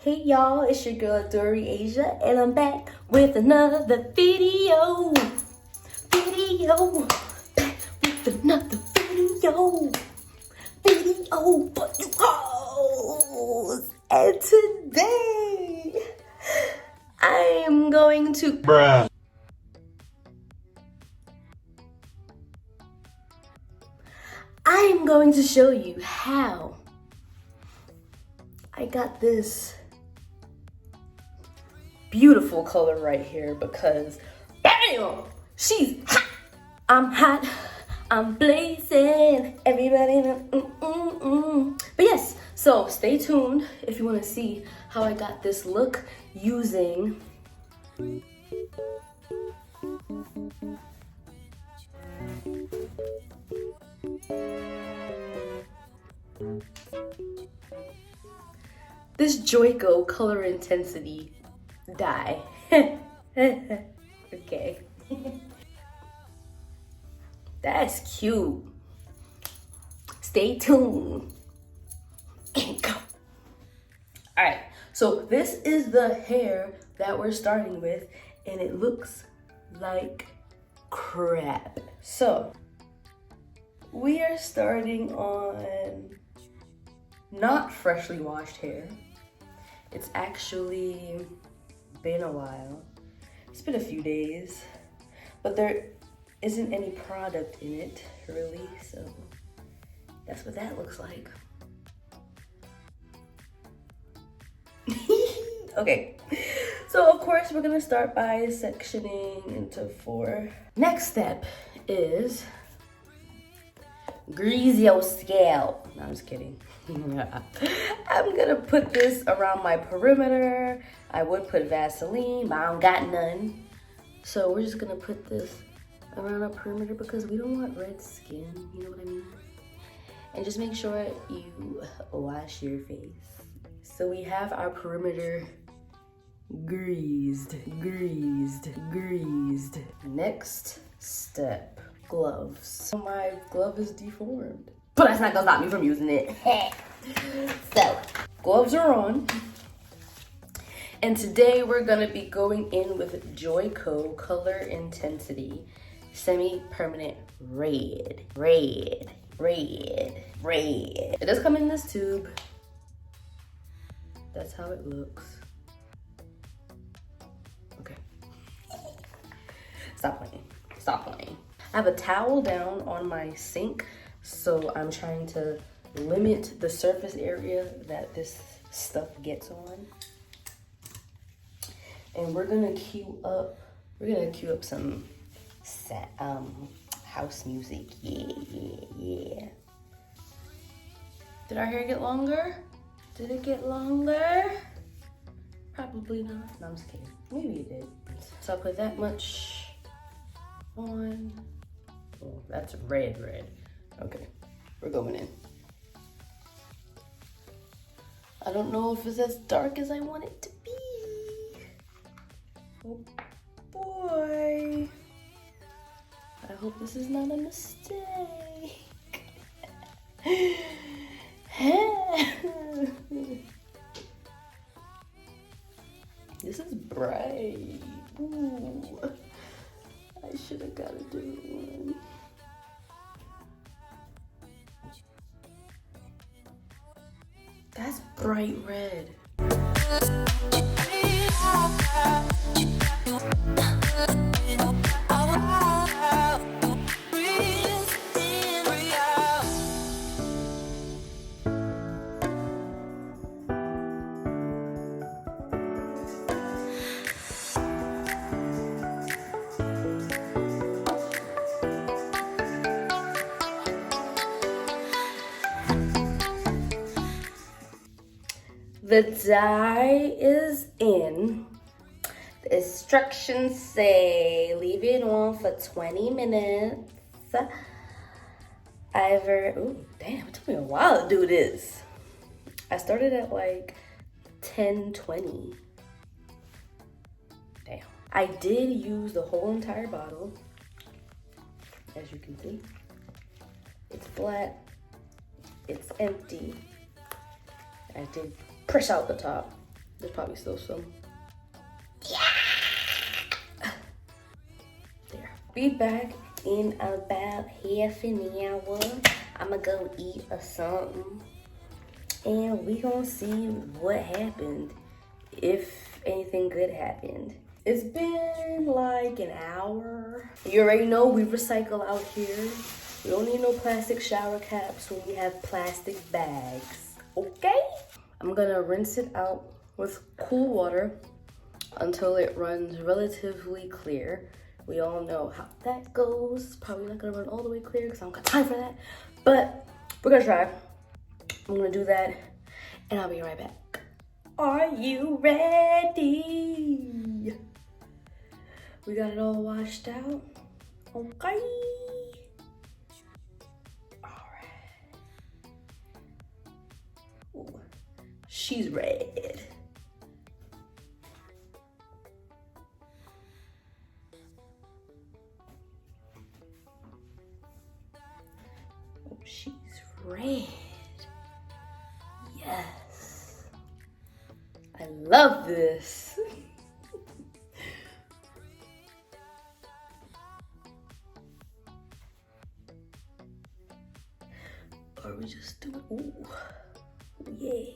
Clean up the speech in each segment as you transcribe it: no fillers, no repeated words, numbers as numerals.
Hey y'all, it's your girl AdoriAsia, and I'm back with another video. Back with another video for you hoes. And today, I am going to show you how I got this beautiful color right here because bam, she's hot. I'm hot, I'm blazing, everybody But yes, so stay tuned if you want to see how I got this look using this Joico color intensity dye. Okay. That's cute. Stay tuned. And go. Alright, so this is the hair that we're starting with, and it looks like crap. So, we are starting on not freshly washed hair. It's actually been a while. It's been a few days, but there isn't any product in it really, so that's what that looks like. Okay, so of course we're gonna start by sectioning into 4. Next step is grease your scalp. No, I'm just kidding. I'm gonna put this around my perimeter. I would put Vaseline, but I don't got none. So we're just gonna put this around our perimeter because we don't want red skin, you know what I mean? And just make sure you wash your face. So we have our perimeter greased. Next step, gloves. So my glove is deformed, but that's not gonna stop me from using it. So, gloves are on. And today we're gonna be going in with Joico Color Intensity Semi-Permanent Red. It does come in this tube. That's how it looks. Okay. Stop playing. I have a towel down on my sink, so I'm trying to limit the surface area that this stuff gets on. And we're gonna cue up some house music. Yeah. Did our hair get longer? Did it get longer? Probably not. No, I'm just kidding. Maybe it did. So I'll put that much on. Oh, that's red. Okay, we're going in. I don't know if it's as dark as I want it to be. Oh boy. I hope this is not a mistake. This is bright. Ooh. I should have got a different one. That's bright red. The dye is in. The instructions say leave it on for 20 minutes. Ooh, damn, it took me a while to do this. I started at like 10:20. Damn. I did use the whole entire bottle. As you can see, it's flat, it's empty. I did press out the top. There's probably still some. There. Be back in about half an hour. I'ma go eat or something. And we gonna see what happened. If anything good happened. It's been like an hour. You already know we recycle out here. We don't need no plastic shower caps when we have plastic bags, okay? I'm gonna rinse it out with cool water until it runs relatively clear. We all know how that goes. Probably not gonna run all the way clear because I don't got time for that. But we're gonna try. I'm gonna do that and I'll be right back. Are you ready? We got it all washed out. Okay. Alright. Ooh, she's red. Oh, she's red. Yes. I love this. Or we just do it. Ooh, yeah.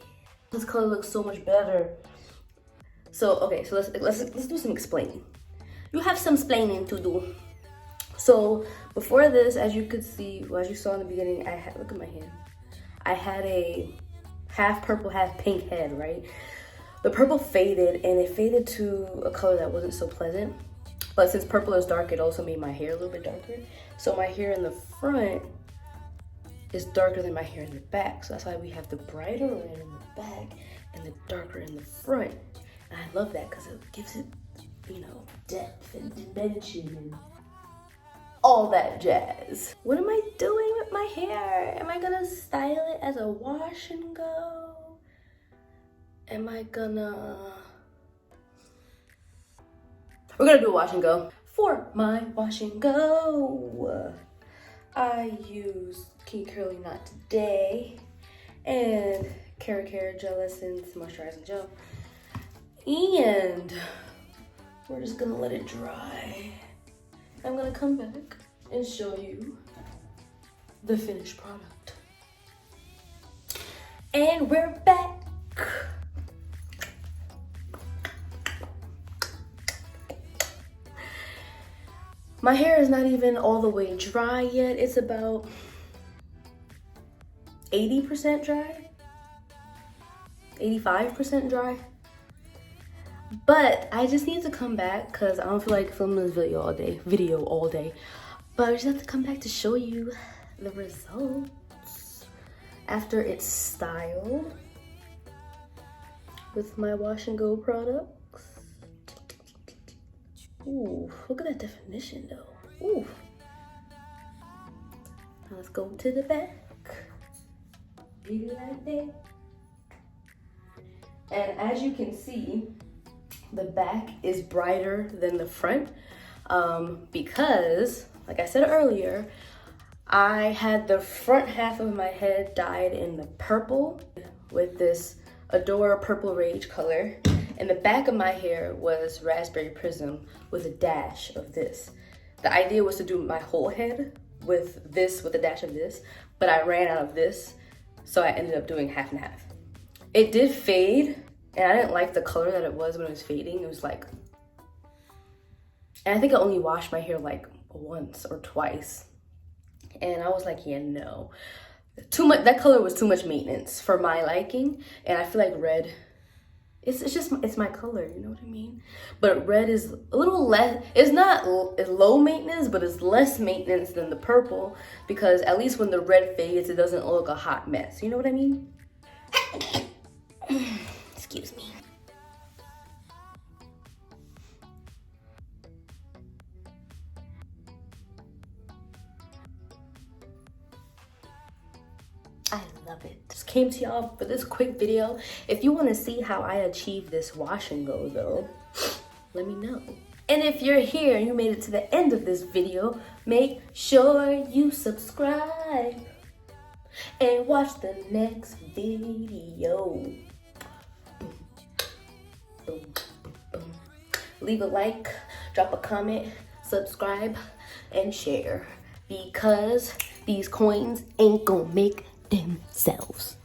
This color looks so much better. So okay, so let's do some explaining. You have some explaining to do. So before this, as you could see, well, as you saw in the beginning, I had, look at my hand. I had a half purple, half pink head, right? The purple faded, and it faded to a color that wasn't so pleasant. But since purple is dark, it also made my hair a little bit darker. So my hair in the front is darker than my hair in the back. So that's why we have the brighter red in the back and the darker in the front. And I love that because it gives it, you know, depth and dimension and all that jazz. What am I doing with my hair? Am I gonna style it as a wash and go? Am I gonna... We're gonna do a wash and go. For my wash and go, I use Kinky Curly Knot today and Cara Gel Essence Moisturizing Gel. And we're just gonna let it dry. I'm gonna come back and show you the finished product. And we're back. My hair is not even all the way dry yet. It's about 80% dry, 85% dry. But I just need to come back because I don't feel like filming this video all day. But I just have to come back to show you the results after it's styled with my wash and go products. Ooh, look at that definition though. Ooh. Now let's go to the back. Be like that. And as you can see, the back is brighter than the front because, like I said earlier, I had the front half of my head dyed in the purple with this Adore Purple Rage color. And the back of my hair was Raspberry Prism with a dash of this. The idea was to do my whole head with this, with a dash of this, but I ran out of this, so I ended up doing half and half. It did fade, and I didn't like the color that it was when it was fading. It was like, and I think I only washed my hair like once or twice. And I was like, yeah, no. Too much, that color was too much maintenance for my liking. And I feel like red, it's my color, you know what I mean? But red is a little less, it's not it's low maintenance, but it's less maintenance than the purple, because at least when the red fades, it doesn't look a hot mess. You know what I mean? Excuse me. I love it. Just came to y'all for this quick video. If you want to see how I achieve this wash and go though, let me know. And if you're here and you made it to the end of this video, make sure you subscribe and watch the next video. leave a like, drop a comment, subscribe, and share, because these coins ain't gonna make themselves.